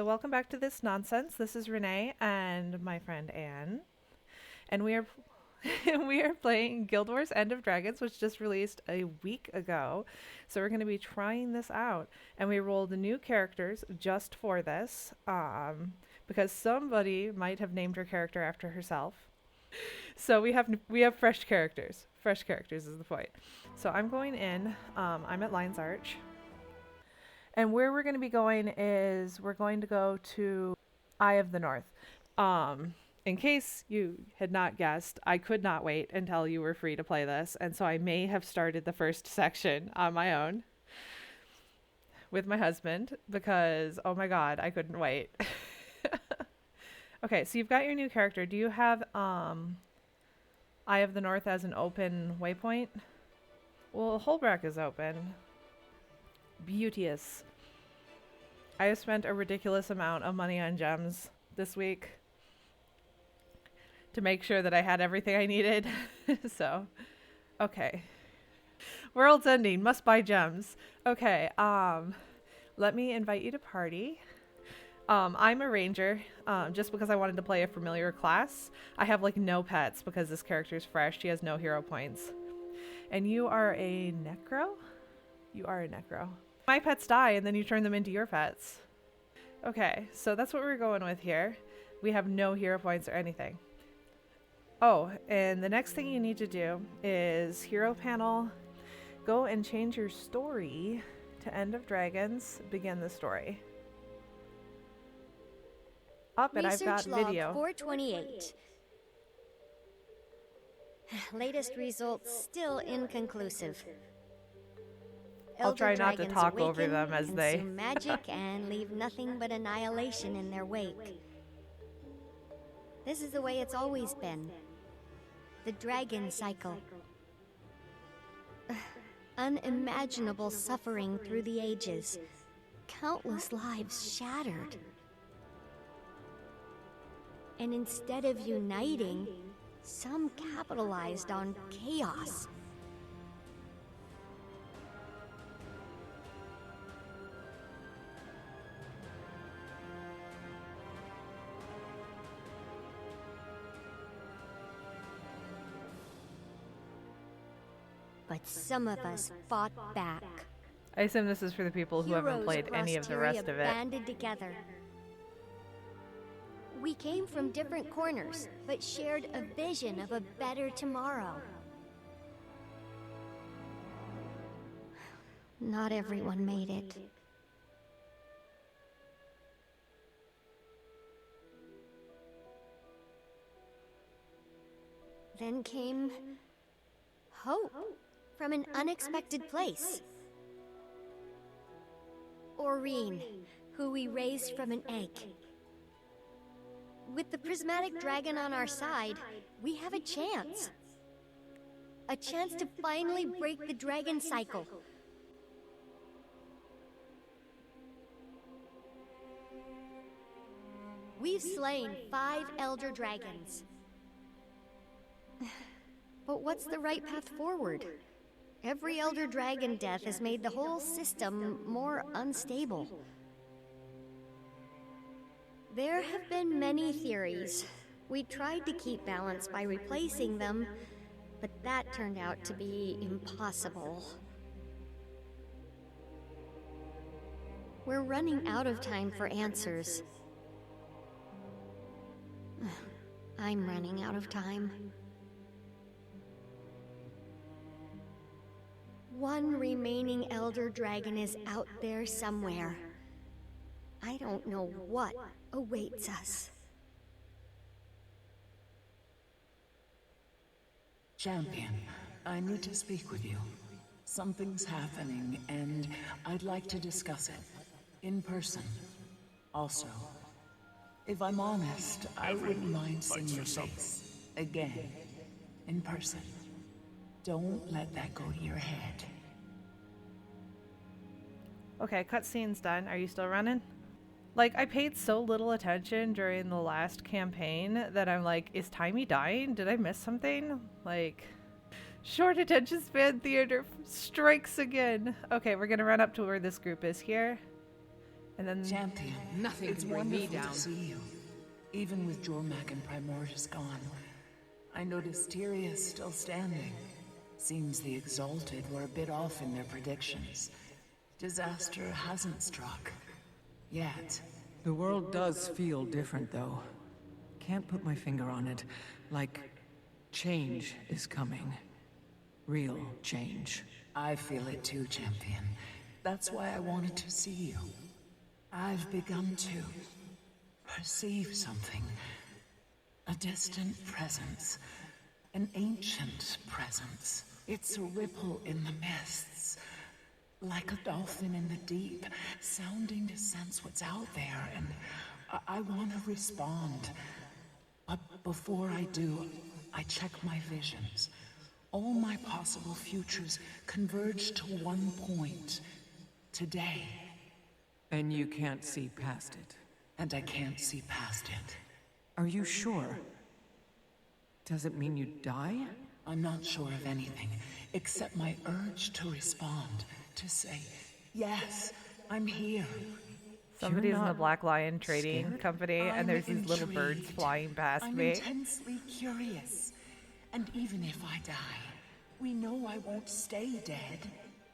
welcome back to this nonsense. This is Renee and my friend Anne, and we are we are playing Guild Wars End of Dragons, which just released a week ago. So we're going to be trying this out, and we rolled the new characters just for this, because somebody might have named her character after herself. So we have fresh characters. Fresh characters is the point. So I'm going in. I'm at Lion's Arch. And where we're going to be going is we're going to go to Eye of the North. In case you had not guessed, I could not wait until you were free to play this. And so I may have started the first section on my own with my husband because, oh my God, I couldn't wait. Okay, so you've got your new character. Do you have Eye of the North as an open waypoint? Well, Holbrack is open. Beauteous. I have spent a ridiculous amount of money on gems this week to make sure that I had everything I needed. So, okay. World's ending. Must buy gems. Okay. Let me invite you to party. I'm a ranger, just because I wanted to play a familiar class. I have like no pets because this character is fresh. She has no hero points. And you are a necro? You are a necro. My pets die and then you turn them into your pets. Okay, so that's what we're going with here. We have no hero points or anything. Oh, and the next thing you need to do is hero panel. Go and change your story to End of Dragons. Begin the story. Up, and I've got Research video. log 428. Latest results still inconclusive. I'll try Elder not to dragons talk over awaken, them as they... consume magic and leave nothing but annihilation in their wake. This is the way it's always been. The dragon cycle. Unimaginable suffering through the ages. Countless lives shattered. And instead of uniting, some capitalized on chaos. But some of us fought back. I assume this is for the people who haven't Heroes played across any of the Tyria rest of it. banded together. We came from different corners, but shared a vision of a better tomorrow. Not everyone made it. Then came hope from an unexpected place. Aurene, who we raised from an egg. With the prismatic dragon on our side, we have a chance. A chance to finally break the dragon cycle. We've slain 5 elder dragons. But what's the right path forward? Every elder dragon death has made the whole system more unstable. There have been many theories. We tried to keep balance by replacing them, but that turned out to be impossible. We're running out of time for answers. I'm running out of time. One remaining elder dragon is out there somewhere. I don't know what awaits us. Champion, I need to speak with you. Something's happening, and I'd like to discuss it. In person. Also, if I'm honest, I wouldn't mind seeing your face. Again. In person. Don't let that go to your head. Okay, cutscene's done. Are you still running? Like, I paid so little attention during the last campaign that I'm like, is Timey dying? Did I miss something? Like, short attention span theater strikes again. Okay, we're gonna run up to where this group is here. And then Champion, Nothing it's can bring me wonderful down. to see you. Even with Jormak and Primordius gone, I noticed Tyria is still standing. Seems the Exalted were a bit off in their predictions. Disaster hasn't struck. Yet. The world does feel different, though. Can't put my finger on it. Like, change is coming. Real change. I feel it too, Champion. That's why I wanted to see you. I've begun to perceive something. A distant presence. An ancient presence. It's a ripple in the mists. Like a dolphin in the deep, sounding to sense what's out there, and I want to respond. But before I do, I check my visions. All my possible futures converge to one point. Today. And you can't see past it. And I can't see past it. Are you sure? Does it mean you die? I'm not sure of anything, except my urge to respond. To say, yes, I'm here. somebody's in the not Black Lion Trading scared? Company, and I'm there's these little birds intrigued. flying past I'm me. intensely curious. And even if I die, we know I won't stay dead.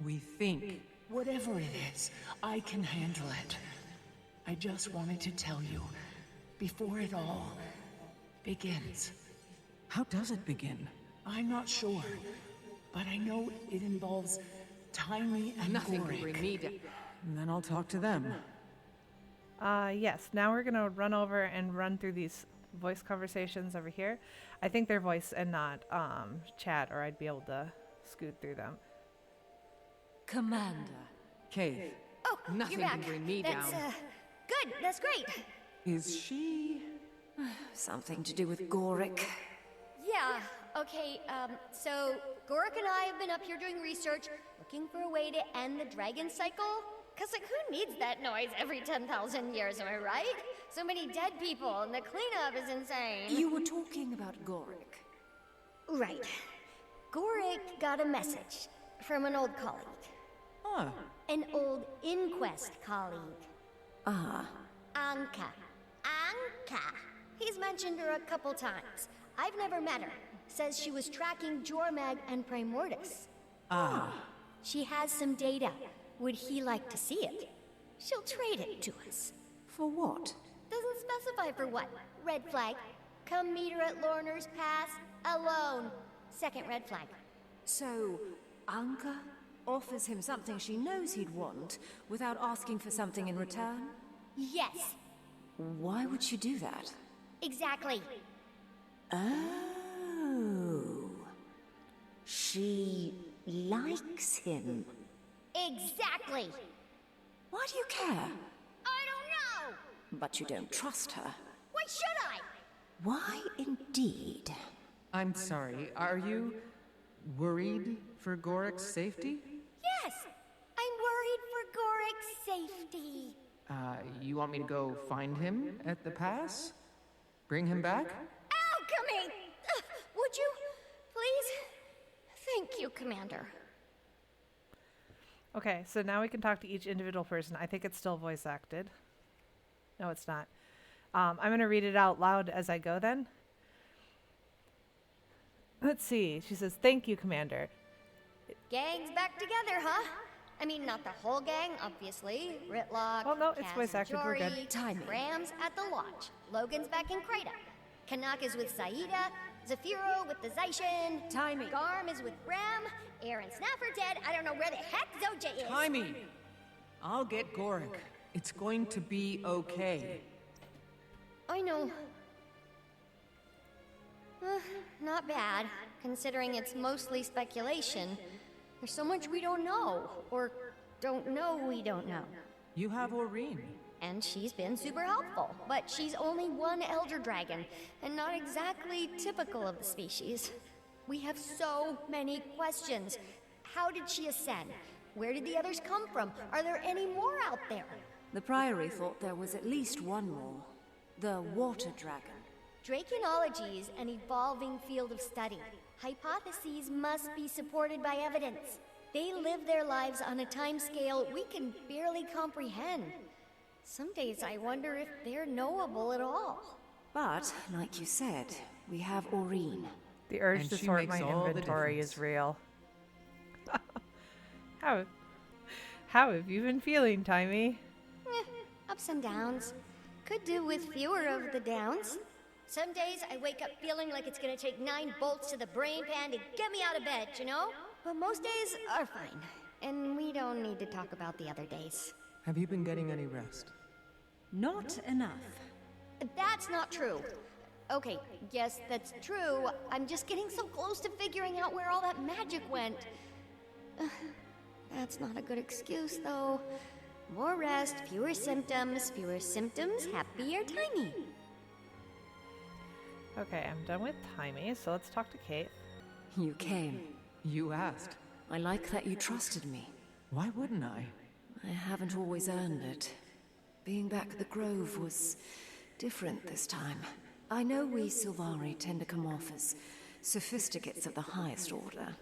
We think. Whatever it is, I can handle it. I just wanted to tell you, before it all begins. How does it begin? I'm not sure, but I know it involves Tiny and Nothing can Gorik. bring me down. And then I'll talk to them. Yes, now we're gonna run over and run through these voice conversations over here. I think they're voice and not chat, or I'd be able to scoot through them. Commander. Kate, Oh, Nothing you're can back. bring me That's, down. Good, that's great. is she... Something to do with Gorik. Yeah, okay, so Gorik and I have been up here doing research, looking for a way to end the dragon cycle. Cause like, who needs that noise every 10,000 years, am I right? So many dead people, and the cleanup is insane. You were talking about Gorik. Right. Gorik got a message from an old colleague. Huh. An old Inquest colleague. Ah, Anka. Anka. He's mentioned her a couple times. I've never met her. Says she was tracking Jormag and Primordius. Ah. She has some data. Would he like to see it? She'll trade it to us. for what? Doesn't specify for what. Red flag. Come meet her at Lorner's Pass alone. Second red flag. So, Anka offers him something she knows he'd want without asking for something in return? Yes, Why would she do that? exactly. Oh. She likes him. Exactly. Why do you care? I don't know. But you don't trust her. Why should I? Why indeed? I'm sorry, are you worried for Gorik's safety? Yes, I'm worried for Gorik's safety. You want me to go find him at the pass? Bring him back? Alchemy! Would you, please? Thank you, Commander. Okay, so now we can talk to each individual person. I think it's still voice acted. No, it's not. I'm going to read it out loud as I go then. Let's see. She says, "Thank you, Commander." Gang's back together, huh? I mean, not the whole gang, obviously. Ritlock, Oh, no, it's Kaz voice and acted, we're good. Jory, Timing. Ram's at the lodge. Logan's back in Krata. Kanak is with Saida. Zafiro with the Zaishin. Timing. Garm is with Ram. Aaron Snapper dead. I don't know where the heck Zoja is. Timing! I'll get Gorik. It's going to be okay. I know. Not bad, considering it's mostly speculation. There's so much we don't know, or don't know we don't know. You have Aurene. And she's been super helpful, but she's only one elder dragon, and not exactly typical of the species. We have so many questions. How did she ascend? Where did the others come from? Are there any more out there? The Priory thought there was at least one more. The Water Dragon. Draconology is an evolving field of study. Hypotheses must be supported by evidence. They live their lives on a timescale we can barely comprehend. Some days I wonder if they're knowable at all. But, like you said, we have Aureen. The urge And to she sort my makes all the inventory difference. is real. How how have you been feeling, Timey? Ups and downs. Could do with fewer of the downs. Some days I wake up feeling like it's gonna take 9 bolts to the brain pan to get me out of bed, you know? But most days are fine. And we don't need to talk about the other days. Have you been getting any rest? Not enough. That's not true. Okay, yes, that's true. I'm just getting so close to figuring out where all that magic went. That's not a good excuse, though. More rest, fewer symptoms, happier Timey. Okay, I'm done with Timey, so let's talk to Kate. You came. You asked. I like that you trusted me. Why wouldn't I? I haven't always earned it. Being back at the Grove was different this time. I know we Sylvari tend to come off as sophisticates of the highest order.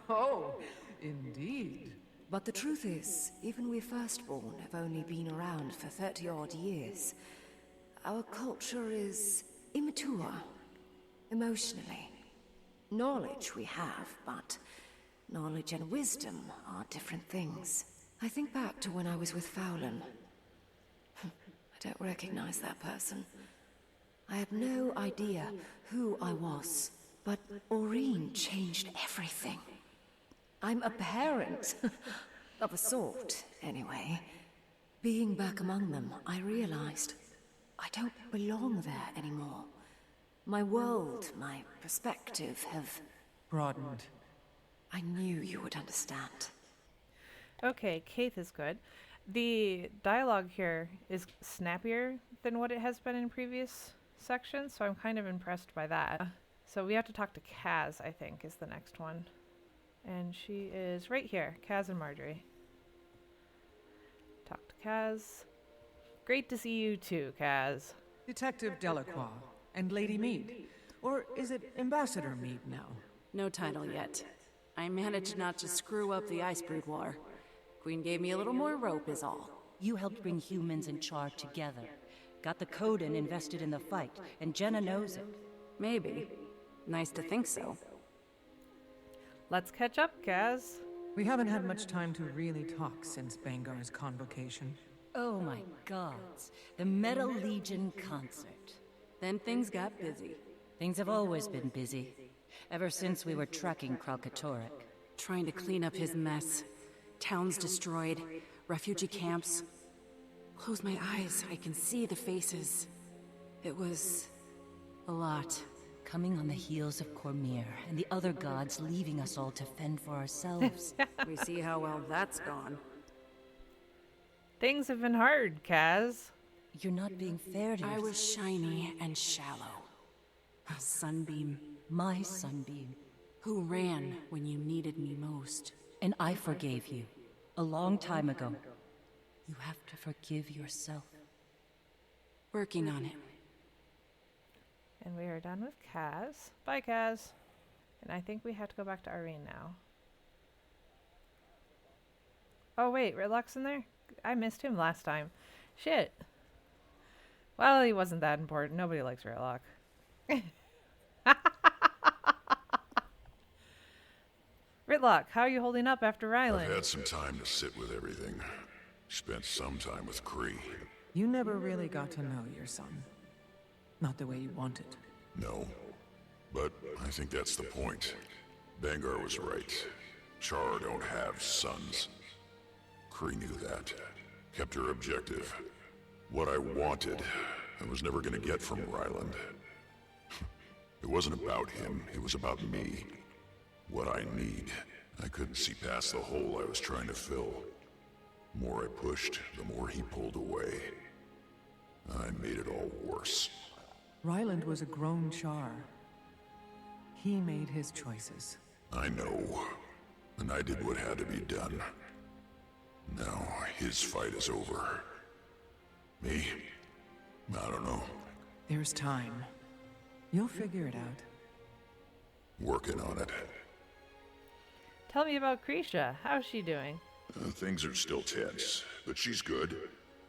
Oh, indeed. But the truth is, even we Firstborn have only been around for 30-odd years. Our culture is immature, emotionally. Knowledge we have, but knowledge and wisdom are different things. I think back to when I was with Fowlin. I don't recognize that person. I had no idea who I was, but Aureen changed everything. I'm a parent. Of a sort, anyway. Being back among them, I realized I don't belong there anymore. My world, my perspective have Broadened. I knew you would understand. Okay, Kate is good. The dialogue here is snappier than what it has been in previous sections, so I'm kind of impressed by that. So we have to talk to Kaz, I think, is the next one. And she is right here, Kaz and Marjorie. Talk to Kaz. Great to see you too, Kaz. Detective Delacroix and Lady Mead. Or is it Ambassador Mead now? No title yet. I managed not to screw up the Ice Brood War. Queen gave me a little more rope is all. You helped bring humans and Char together. Got the Coden invested in the fight, and Jenna knows it. Maybe. Nice to think so. Let's catch up, Kaz. We haven't had much time to really talk since Bangar's convocation. Oh my gods. The Metal Legion concert. Then things got busy. Things have always been busy. Ever since we were tracking Kralkatorek. Trying to clean up his mess. Towns destroyed. Refugee camps. Close my eyes, I can see the faces. It was a lot. Coming on the heels of Cormyr and the other gods leaving us all to fend for ourselves. We see how well that's gone. Things have been hard, Kaz. You're not being fair to I yourself. was shiny and shallow. A sunbeam. My sunbeam. Who ran when you needed me most. And I forgave you. A long time ago. You have to forgive yourself. Working on it. And we are done with Kaz. Bye, Kaz. And I think we have to go back to Irene now. Oh, wait, Ridlock's in there? I missed him last time. Shit. Well, he wasn't that important. Nobody likes Ridlock. Ridlock, how are you holding up after Ryland? I've had some time to sit with everything. Spent some time with Kree. You never really got to know your son. Not the way you wanted. No. But I think that's the point. Bangar was right. Char don't have sons. Kree knew that. Kept her objective. What I wanted, I was never gonna get from Ryland. It wasn't about him, it was about me. What I need. I couldn't see past the hole I was trying to fill. The more I pushed, the more he pulled away. I made it all worse. Ryland was a grown Char. He made his choices. I know. And I did what had to be done. Now, his fight is over. Me? I don't know. There's time. You'll figure it out. Working on it. Tell me about Krisha. How's she doing? Things are still tense, but she's good.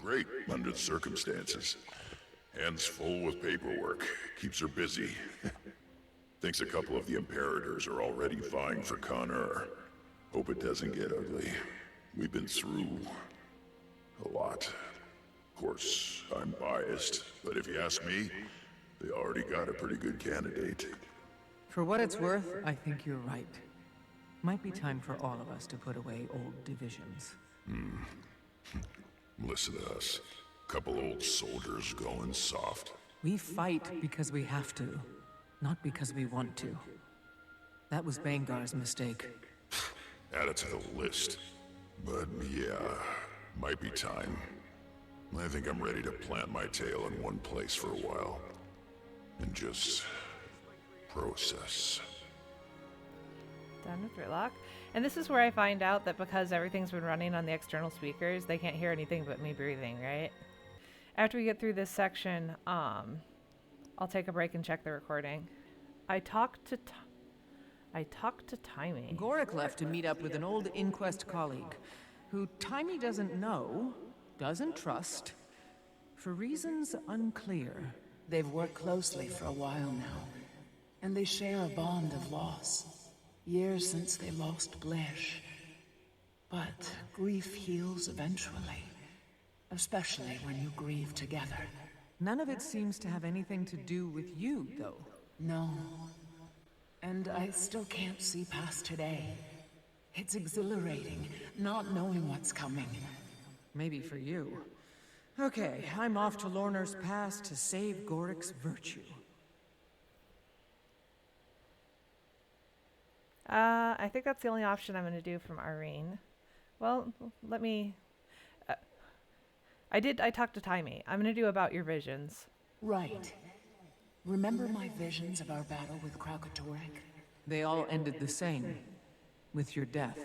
Great under the circumstances. Hands full with paperwork. Keeps her busy. Thinks a couple of the Imperators are already vying for Connor. Hope it doesn't get ugly. We've been through a lot. Of course, I'm biased, but if you ask me, they already got a pretty good candidate. For what it's worth, I think you're right. Might be time for all of us to put away old divisions. Listen to us. Couple old soldiers going soft. We fight because we have to, not because we want to. That was Bangar's mistake. Add it to the list. But yeah, might be time. I think I'm ready to plant my tail in one place for a while. And just process. Done with Ritlock. And this is where I find out that because everything's been running on the external speakers, they can't hear anything but me breathing, right? After we get through this section, I'll take a break and check the recording. I talked to Timmy. Gorik left to meet up with an old Inquest colleague, who Timmy doesn't know, doesn't trust, for reasons unclear. They've worked closely for a while now, and they share a bond of loss. Years since they lost Blish. But grief heals eventually, especially when you grieve together. None of it seems to have anything to do with you, though. No. And I still can't see past today. It's exhilarating, not knowing what's coming. Maybe for you. Okay, I'm off to Lorner's Pass to save Gorik's virtue. I think that's the only option I'm going to do from Irene. Well, let me... I talked to Timmy. I'm going to do about your visions. Right. Remember my visions of our battle with Kralkatorrik? They all ended the same, with your death.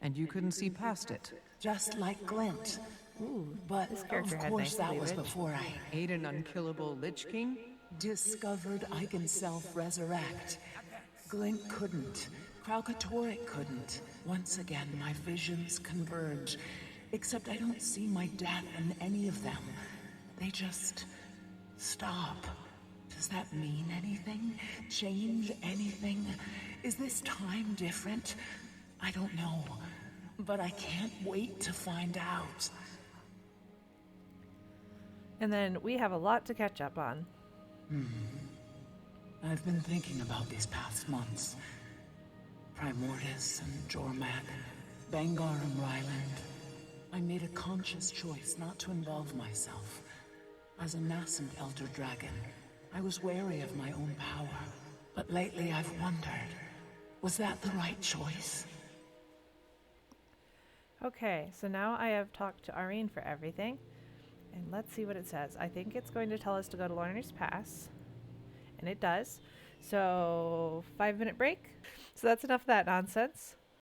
And you couldn't see past it. Just like Glint. Ooh, but this character of had course nice that was cleavage. before I Ate an unkillable Lich King? discovered I can self-resurrect. Glint couldn't. Kralkatorrik couldn't. Once again, my visions converge. Except I don't see my death in any of them. They just stop. Does that mean anything? Change anything? Is this time different? I don't know. But I can't wait to find out. And then we have a lot to catch up on. I've been thinking about these past months. Primordus and Jormak, Bangar and Ryland. I made a conscious choice not to involve myself. As a nascent elder dragon, I was wary of my own power. But lately I've wondered, was that the right choice? Okay, so now I have talked to Irene for everything. And let's see what it says. I think it's going to tell us to go to Lorner's Pass. And it does. So, 5-minute break. So that's enough of that nonsense.